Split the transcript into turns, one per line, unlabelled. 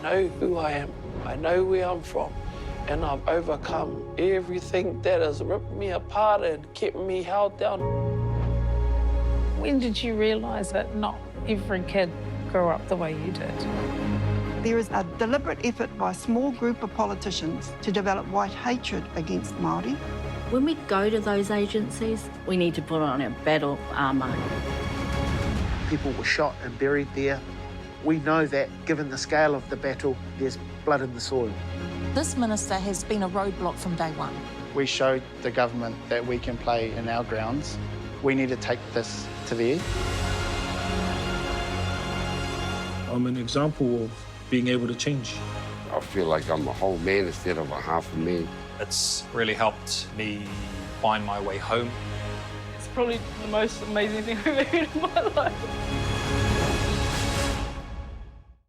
know who I am. I know where I'm from. And I've overcome everything that has ripped me apart and kept me held down.
When did you realise that not every kid grew up the way you did?
There is a deliberate effort by a small group of politicians to develop white hatred against Māori.
When we go to those agencies, we need to put on our battle armour.
People were shot and buried there. We know that, given the scale of the battle, there's blood in the soil.
This minister has been a roadblock from day one.
We showed the government that we can play in our grounds. We need to take this to there.
I'm an example of being able to change.
I feel like I'm a whole man instead of a half a man.
It's really helped me find my way home.
It's probably the most amazing thing I've ever heard in my life.